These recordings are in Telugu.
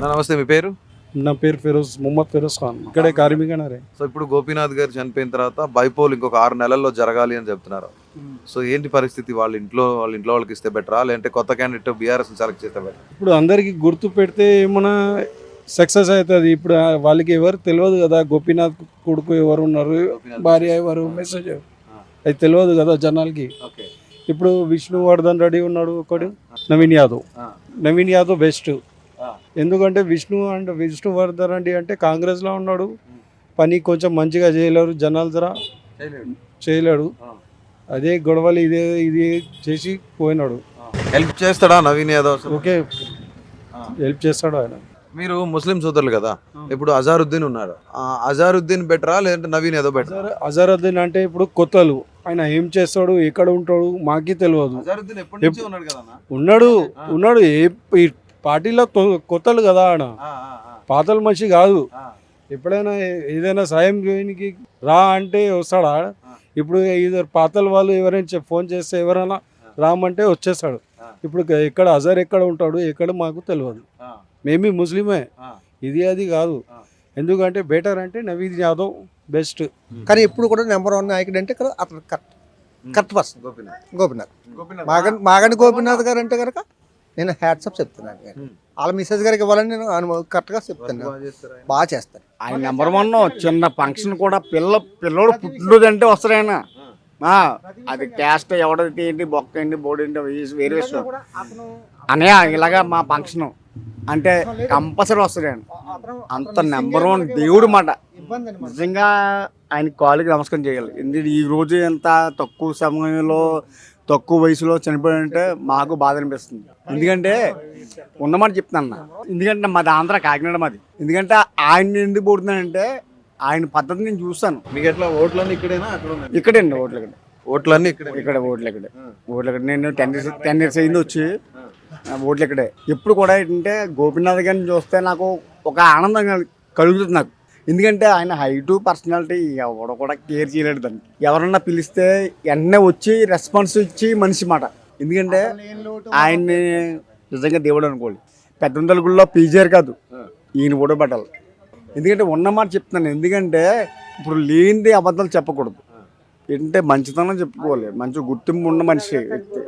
నమస్తే, మీ పేరు? నా పేరు మొహమ్మద్ ఫిరోజ్ ఖాన్. ఇక్కడే కార్మికనరే. సో ఇప్పుడు గోపీనాథ్ గారు చనిపోయిన తర్వాత బైపోల్ ఇంకొక 6 నెలల్లో జరగాలి అని చెప్తున్నారు. సో ఏంటి పరిస్థితి? వాళ్ళ ఇంట్లో వాళ్ళకి ఇస్తే బెటరా, లేదంటే కొత్త క్యాండిడేట్ బీఆర్ఎస్ సెలెక్ట్ చేస్తే బెటర్? ఇప్పుడు అందరికి గుర్తు పెడితే ఏమన్నా సక్సెస్ అవుతుంది. ఇప్పుడు వాళ్ళకి ఎవరు తెలియదు కదా, గోపీనాథ్ కొడుకు ఎవరు ఉన్నారు, భార్య ఎవరు, మెసేజ్ అది తెలియదు కదా జనాలకి. ఇప్పుడు విష్ణువర్ధన్ రెడ్డి ఉన్నాడు, ఒకడు నవీన్ యాదవ్ బెస్ట్. ఎందుకంటే విష్ణువర్ధన్ రెడ్డి అంటే కాంగ్రెస్లో ఉన్నాడు, పని కొంచెం మంచిగా చేయలేరు, జనాలు జరా చేయలేడు. అదే గొడవలు ఇది చేసి పోయినాడు. హెల్ప్ చేస్తాడా నవీన్ యాదవ్? ఓకే, హెల్ప్ చేస్తాడు ఆయన. మీరు ముస్లిం సోదరులు కదా, ఇప్పుడు అజారుద్దీన్ ఉన్నాడు, అజారుద్దీన్ బెటరా లేదంటే నవీన్ యాదవ్ బెటరా? అజారుద్దీన్ అంటే ఇప్పుడు కొత్తలు, ఆయన ఏం చేస్తాడు, ఎక్కడ ఉంటాడు మాకి తెలియదు. అజారుద్దీన్ ఎప్పటి నుంచి ఉన్నాడు కదా? ఉన్నాడు ఈ పార్టీలో కొత్తలు కదా, ఆయన పాతల మనిషి కాదు. ఎప్పుడైనా ఏదైనా సాయం చేయడానికి రా అంటే వస్తాడా? ఇప్పుడు ఇద్దరు పాతల వాళ్ళు ఎవరైనా ఫోన్ చేస్తే ఎవరైనా రామంటే వచ్చేస్తాడు. ఇప్పుడు ఎక్కడ అజర్ ఎక్కడ ఉంటాడు, ఎక్కడ మాకు తెలియదు. మేమీ ముస్లిమే, ఇది అది కాదు. ఎందుకంటే బెటర్ అంటే నవీన్ యాదవ్ బెస్ట్. కానీ ఇప్పుడు కూడా నెంబర్ 1 నాయకుడు అంటే అతను కరెక్ట్ పర్సన్ గోపీనాథ్. మాగంటి గోపీనాథ్ గారు అంటే కనుక నేను హ్యాట్సప్ చెప్తున్నాను. వాళ్ళ మిస్సెస్ గారికి ఇవ్వాలని నేను కరెక్ట్గా చెప్తాను, బాగా చేస్తాను. ఆయన నెంబర్ 1. చిన్న ఫంక్షన్ కూడా పిల్లోడు పుట్టినదంటే వస్తారు ఆయన. అది క్యాస్ట్ ఎవడైతే ఏంటి, బొక్క ఏంటి, బోర్డు ఏంటి, వేరే విషయం. అనే ఇలాగా మా ఫంక్షన్ అంటే కంపల్సరీ వస్తాడు ఆయన. అంత నెంబర్ 1 దేవుడు మాట. నిజంగా ఆయన కాళ్ళకి నమస్కారం చేయాలి. ఎందుకంటే ఈ రోజు ఎంత తక్కువ సమయంలో తక్కువ వయసులో చనిపోయాడంటే మాకు బాధ అనిపిస్తుంది. ఎందుకంటే ఉన్నమాట చెప్తాను. ఎందుకంటే మాది ఆంధ్ర, కాకినాడ మాది. ఎందుకంటే ఆయన ఎందుకు పోతున్నానంటే ఆయన పద్ధతి నేను చూస్తాను. మీకు ఎట్లా ఓట్లన్నీ ఇక్కడేనా? ఇక్కడండి ఓట్లన్నీ ఇక్కడ. నేను 10 years అయింది వచ్చి ఓట్లు ఇక్కడే. ఎప్పుడు కూడా ఏంటంటే గోపీనాథ్ గారిని చూస్తే నాకు ఒక ఆనందం కలుగుతుంది నాకు. ఎందుకంటే ఆయన హైటు, పర్సనాలిటీ ఎవడ కూడా కేర్ చేయలేడు దాన్ని. ఎవరన్నా పిలిస్తే వెంటనే వచ్చి రెస్పాన్స్ ఇచ్చి మనిషి మాట. ఎందుకంటే ఆయన్ని నిజంగా దేవుడు అనుకోండి. పెద్ద గుళ్ళో పీజీఆర్ కాదు, ఈయన కూడా పట్టాలి. ఎందుకంటే ఉన్నమాట చెప్తున్నాను. ఎందుకంటే ఇప్పుడు లేనిది అబద్ధాలు చెప్పకూడదు. ఏంటంటే మంచితనం చెప్పుకోవాలి. మంచి గుర్తింపు ఉన్న మనిషి వ్యక్తి.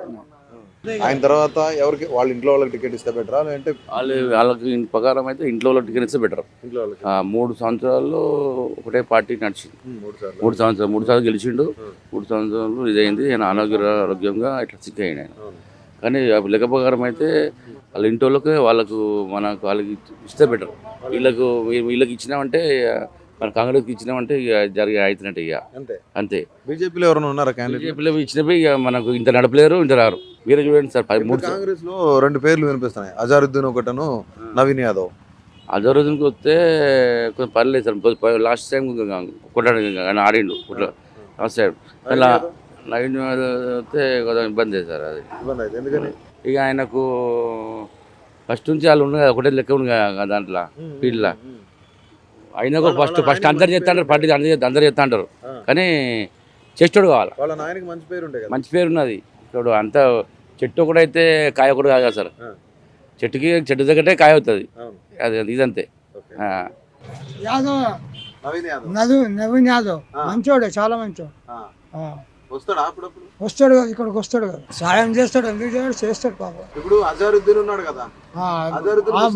ఆయన తర్వాత ఎవరికి వాళ్ళ ఇంట్లో వాళ్ళకి టికెట్ ఇస్తే బెటరా, లేదంటే వాళ్ళకి ప్రకారం అయితే ఇంట్లో వాళ్ళకి టికెట్ ఇస్తే బెటర్. 3 సంవత్సరాల్లో ఒకటే పార్టీ నడిచింది. 3 సంవత్సరాలు గెలిచిండు. 3 సంవత్సరాలు ఇదైంది. ఆయన ఆరోగ్యంగా ఇట్లా సిక్ అయ్యాడు ఆయన. కానీ లెక్క ప్రకారం అయితే వాళ్ళ ఇంట్లో వాళ్ళకి ఇస్తే బెటర్. వీళ్ళకి ఇచ్చినామంటే, మన కాంగ్రెస్కి ఇచ్చినామంటే ఇక జరిగే అవుతున్నట్టు. ఇక అంతే. బీజేపీలో ఎవరైనా ఉన్నారా క్యాండిడేట్? బీజేపీలో ఇచ్చినప్పుడు ఇక మనకు ఇంత నడపలేరు, ఇంత రారు. వీరే చూడండి సార్, 13 కాంగ్రెస్ లో 2 పేర్లు వినిపిస్తున్నాయి, అజారుద్దీన్ ఒకటను నవీన్ యాదవ్. అజరుద్దీన్కి వస్తే కొంచెం పర్లేదు సార్. లాస్ట్ టైం కొట్టాడు, ఆయన ఆడిండు లాస్ట్ టైం. అలా నవీన్ వస్తే కొంచెం ఇబ్బంది సార్. అది ఇబ్బంది అయితే ఎందుకని? ఇక ఆయనకు ఫస్ట్ నుంచి వాళ్ళు ఉన్నాయి కదా, ఒకటే లెక్క ఉంది కదా దాంట్లో ఫీల్డ్లో. అయినా ఫస్ట్ అందరు చేస్తా పార్టీ అందరు చేస్తా అంటారు, కానీ చేసేటోడు కావాలి. వాళ్ళ నాయనకి మంచి పేరు ఉన్నది. ఇప్పుడు అంతా చెట్టు కూడా అయితే కాయ కూడా కాదు సార్. చెట్టు దగ్గరే కాయ అవుతుంది. అది ఇదంతే. నవీన్ యాదవ్ మంచోడే, చాలా మంచోడు. వస్తాడు కదా, ఇక్కడికి వస్తాడు కదా, సాయం చేస్తాడు. ఎందుకు చేస్తాడు పాప. ఇప్పుడు అజారుద్దీన్ ఉన్నాడు కదా,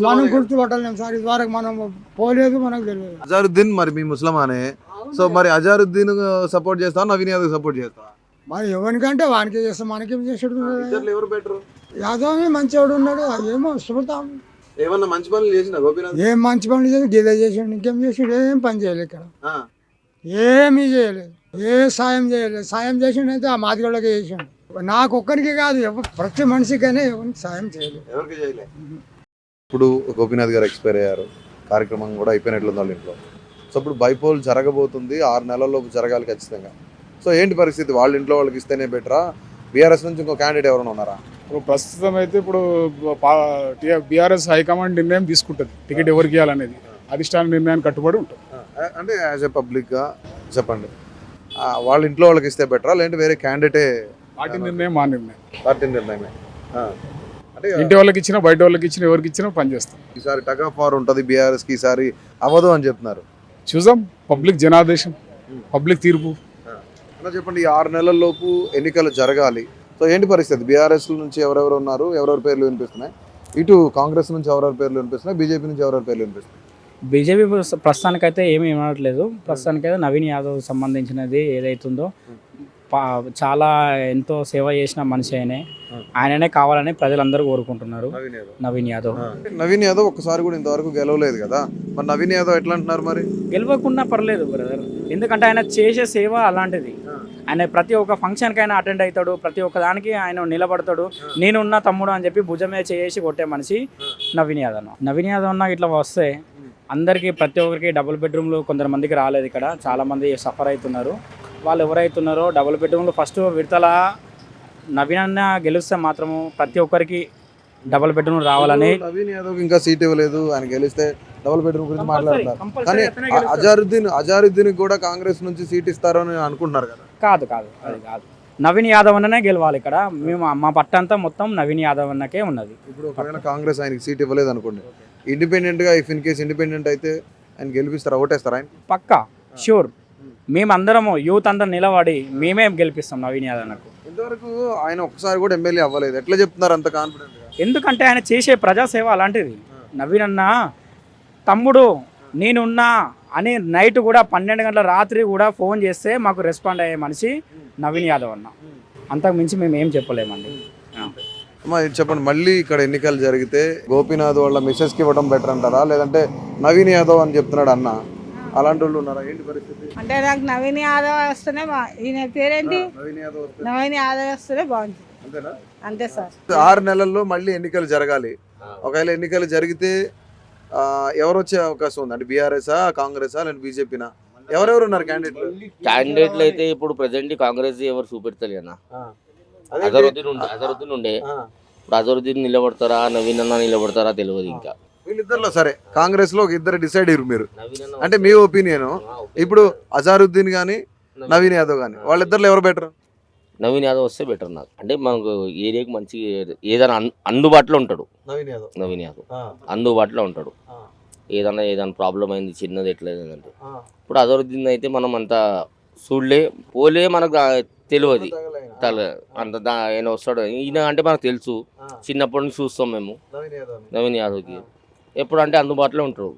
మనం గుర్తుపట్టలేము సార్. ఇది వరకు మనం పోలేదు, మనకు తెలియదు. అజారుద్దీన్ మరి మీ ముస్లిమానే. సో మరి అజారుద్దీన్ సపోర్ట్ చేస్తా, నవీన్ యాదవ్ సపోర్ట్ చేస్తా? మరి ఎవరికంటే వానికి చేస్తాం, మనకేం చేసాడు. ఎవరు బెటర్? యాదవ్ మంచివాడు ఉన్నాడు. ఏమో చూడతాం. ఏమన్నా మంచి పనులు చేసిన గోపీనాథ్? ఏం మంచి పనులు చేసి గిదే చేసాడు, ఇంకేం చేసాడు? ఏం పని చేయలేదు ఇక్కడ, ఏమీ చేయలేదు, ఏ సాయం చేయలేదు. సాయం చేసిండైతే ఆ మాదిగోళ్ళకే చేసాడు. నాకు ఒక్కరికి కాదు, ప్రతి మనిషికైనా ఎవరికి సాయం చేయలేదు, ఎవరికి చేయలేదు. ఇప్పుడు గోపీనాథ్ గారు ఎక్స్పైర్ అయ్యారు, కార్యక్రమం కూడా అయిపోయినట్లుంది వాళ్ళ ఇంట్లో. సో ఇప్పుడు బైపోల్ జరగబోతుంది, 6 నెలల్లోపు జరగాలి ఖచ్చితంగా. సో ఏంటి పరిస్థితి? వాళ్ళ ఇంట్లో వాళ్ళకి ఇస్తేనే బెటరా, బీఆర్ఎస్ నుంచి ఇంకో క్యాండిడేట్ ఎవరైనా ఉన్నారా? ఇప్పుడు ప్రస్తుతం అయితే బీఆర్ఎస్ హైకమాండ్ నిర్ణయం తీసుకుంటుంది టికెట్ ఎవరికి ఇవ్వాలనేది. అధిష్టాన నిర్ణయాన్ని కట్టుబడి ఉంటుంది. అంటే యాజ్ ఏ పబ్లిక్గా చెప్పండి, వాళ్ళ ఇంట్లో వాళ్ళకి ఇస్తే బెటరా, లేదంటే వేరే క్యాండిడేటే? పార్టీ నిర్ణయం, మా నిర్ణయం. పార్టీ నిర్ణయమే. అంటే ఇంటి వాళ్ళకి ఇచ్చినా బయట వాళ్ళకి ఇచ్చినా ఎవరికి ఇచ్చినా పనిచేస్తాం. ఈసారి టగ్ ఆఫ్ వార్ ఉంటుంది బీఆర్ఎస్ కి, ఈసారి అవ్వదు అని చెప్తున్నారు. చూద్దాం, పబ్లిక్ జనాదేశం, పబ్లిక్ తీర్పు. అలా చెప్పండి, ఈ 6 నెలల లోపు ఎన్నికలు జరగాలి. సో ఏంటి పరిస్థితి? బీఆర్ఎస్ నుంచి ఎవరెవరు ఉన్నారు, ఎవరెవరి పేర్లు వినిపిస్తున్నాయి? ఇటు కాంగ్రెస్ నుంచి ఎవరెవరి పేర్లు వినిపిస్తున్నాయి, బీజేపీ నుంచి ఎవరెవరి పేర్లు వినిపిస్తున్నాయి? బీజేపీ ప్రస్తుతానికైతే ఏమీ ఇవ్వట్లేదు. ప్రస్తుతానికైతే నవీన్ యాదవ్ సంబంధించినది ఏదైతుందో చాలా ఎంతో సేవ చేసిన మనిషి ఆయననే కావాలని ప్రజలందరూ కోరుకుంటున్నారు. నవీన్ యాదవ్ నవీన్ యాదవ్ ఒక్కసారి కూడా ఇంతవరకు గెలవలేదు కదా, మరి నవీన్ యాదవ్ ఎట్లా అంటున్నారు? మరి గెలవకుండా పర్లేదు బ్రదర్, ఎందుకంటే ఆయన చేసే సేవ అలాంటిది. ఆయన ప్రతి ఒక్క ఫంక్షన్కి ఆయన అటెండ్ అవుతాడు, ప్రతి ఒక్క దానికి ఆయన నిలబడతాడు. నేనున్న తమ్ముడు అని చెప్పి భుజమే చేసి కొట్టే మనిషి నవీన్ యాదవ్. నవీన్ యాదవ్ అన్న ఇట్లా వస్తే అందరికీ ప్రతి ఒక్కరికి డబుల్ బెడ్రూమ్లు కొంతమందికి రాలేదు. ఇక్కడ చాలామంది సఫర్ అవుతున్నారు. వాళ్ళు ఎవరైతున్నారో డబుల్ బెడ్రూమ్లు ఫస్ట్ విడతల నవీన్ అన్న గెలిస్తే మాత్రము ప్రతి ఒక్కరికి డబుల్ బెడ్రూమ్ రావాలని. నవీన్ యాదవ్ ఇంకా సీట్ ఇవ్వలేదు, ఆయన గెలిస్తే డబుల్ బెడ్రూమ్ గురించి మాట్లాడుతున్నారు. కంపల్సరీ కానీ అజారుద్దీన్ కూడా కాంగ్రెస్ నుంచి సీట్ ఇస్తారని అనుకుంటున్నారు కదా. కాదు అది కాదు, నవీన్ యాదవ్ అన్ననే గెలవాలి ఇక్కడ. మేము మా పట్టంతా మొత్తం నవీన్ యాదవ్ అన్నకే ఉన్నది. ఇప్పుడు ఒకవేళ కాంగ్రెస్ ఆయనకి సీట్ ఇవ్వలేదు అనుకోండి, ఇండిపెండెంట్గా ఇఫ్ ఇన్ కేస్ ఇండిపెండెంట్ అయితే ఆయన గెలిపిస్తారా, ఓటేస్తారా ఆయన? పక్కా ష్యూర్. మేమందరము యూత్ అంతా నిలబడి మేమే గెలిపిస్తాం నవీన్ యాదవ్ అన్నకు. ఇంతవరకు ఆయన ఒక్కసారి కూడా ఎమ్మెల్యే అవ్వలేదు, ఎట్లా చెప్తున్నారు అంత కాన్ఫిడెంట్? ఎందుకంటే ఆయన చేసే ప్రజాసేవ అలాంటిది. నవీన్ అన్న తమ్ముడు నేనున్నా అని నైట్ కూడా 12 గంటల రాత్రి కూడా ఫోన్ చేస్తే మాకు రెస్పాండ్ అయ్యే మనిషి నవీన్ యాదవ్ అన్న. అంతకు మించి మేము ఏం చెప్పలేమండి. అమ్మా ఇది చెప్పండి, మళ్ళీ ఇక్కడ ఎన్నికలు జరిగితే గోపీనాథ్ వాళ్ళ మిస్సెస్కి ఇవ్వడం బెటర్ అంటారా, లేదంటే నవీన్ యాదవ్ అని చెప్తున్నాడు అన్న, అలాంటి వాళ్ళు ఉన్నారా? ఏంటి పరిస్థితి? అంటే నాకు నవీన్ యాదవ్ వస్తేనే ఈయన పేరేంటి, నవీన్ యాదవ్ వస్తే నవీన్ యాదవ్ వస్తేనే బాగుంటుంది. అంతేనా? అంతే సార్. 6 నెలల్లో మళ్ళీ ఎన్నికలు జరగాలి. ఒకవేళ ఎన్నికలు జరిగితే ఎవరు వచ్చే అవకాశం ఉంది? అంటే బీఆర్ఎస్ఆ, కాంగ్రెసా, లేదా బీజేపీనా? ఎవరెవరు ఉన్నారు క్యాండిడేట్లు అయితే ఇప్పుడు ప్రెసెంట్ కాంగ్రెస్ ఎవరు చూపెడతారు అన్న. అజరుద్దీన్ ఉండే, ఇప్పుడు అజరుద్దీన్ నిలబడతారా, నవీన్ అన్న నిలబడతారా తెలియదు. ఇంకా వీళ్ళిద్దరిలో సరే కాంగ్రెస్ లో ఒక ఇద్దరు డిసైడ్ అయ్యారు మీరు, అంటే మీ ఒపీనియన్. ఇప్పుడు అజారుద్దీన్ కానీ నవీన్ యాదవ్ కానీ వాళ్ళిద్దరిలో ఎవరు బెటర్? నవీన్ యాదవ్ వస్తే బెటర్ నాకు. అంటే మనకు ఏరియాకి మంచి ఏదైనా అందుబాటులో ఉంటాడు నవీన్ యాదవ్. అందుబాటులో ఉంటాడు. ఏదైనా ప్రాబ్లం అయింది చిన్నది ఎట్లేదంటే, ఇప్పుడు అజరుద్దీన్ అయితే మనం అంత చూడలే పోలే, మనకు తెలియదు అంత ఆయన వస్తాడు. ఈయన అంటే మనకు తెలుసు, చిన్నప్పటి నుంచి చూస్తాం మేము నవీన్ యాదవ్కి. ఎప్పుడు అంటే అందుబాటులో ఉంటారు.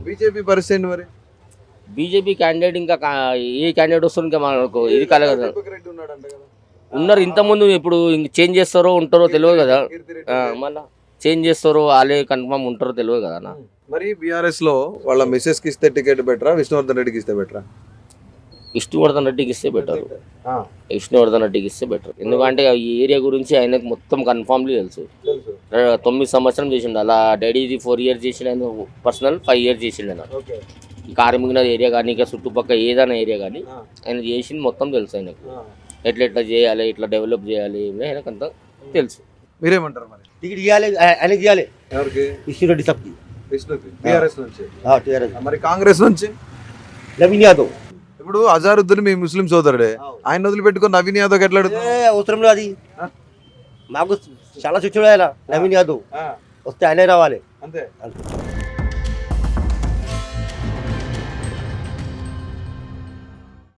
బీజేపీ పరిస్థితి మరి? బీజేపీ క్యాండిడేట్ ఇంకా ఏ క్యాండిడేట్ వస్తుంది ఇంకా మనకు ఇది కలగదు. ఉన్నారు ఇంతకుముందు, ఇప్పుడు ఇంక చేంజ్ చేస్తారో ఉంటారో తెలియదు కదా. మళ్ళీ చేంజ్ చేస్తారో వాళ్ళే కన్ఫర్మ్ ఉంటారో తెలియదు కదా అన్న. మరి బీఆర్ఎస్ లో వాళ్ళ మిస్సెస్ కి ఇస్తే టికెట్ బెటరా, విష్ణువర్ధన్ రెడ్డికి ఇస్తే బెటరా? విష్ణువర్ధన్ రెడ్డికి ఇస్తే బెటర్. విష్ణువర్ధన్ రెడ్డికి ఇస్తే బెటర్. ఎందుకంటే ఈ ఏరియా గురించి ఆయనకు మొత్తం కన్ఫామ్లీ తెలుసు. 9 సంవత్సరం చేసిండు. అలా డాడీది 4 years చేసిండు, ఆయన పర్సనల్ 5 years చేసిండు. ఆయన ఈ కార్మికుల ఏరియా కానీ ఇంకా చుట్టుపక్కల ఏదైనా ఏరియా కానీ ఆయన చేసింది మొత్తం తెలుసు ఆయనకు. ఎట్లా చేయాలి, ఇట్లా డెవలప్ చేయాలి ఆయనకు అంతా తెలుసు. మీరేమంటారు మరి? టికెట్ ఇవ్వాలి, ఆయనకి ఇవ్వాలి. ఎవరికి? విష్ణురెడ్డి సబ్కి. విష్ణుకి బీఆర్ఎస్ నుంచి. టీఆర్ఎస్. మరి కాంగ్రెస్ నుంచి నవీన్ యాదవ్. ఇప్పుడు అజారుద్దీన్ మీ ముస్లిం సోదరుడే, ఆయన వదిలిపెట్టుకుని నవీన్ యాదవ్ ఎట్లా అవసరం లేదు. అది మాకు చాలా స్విచ్ నవీన్ యాదవ్ వస్తే ఆయనే రావాలి అంతే.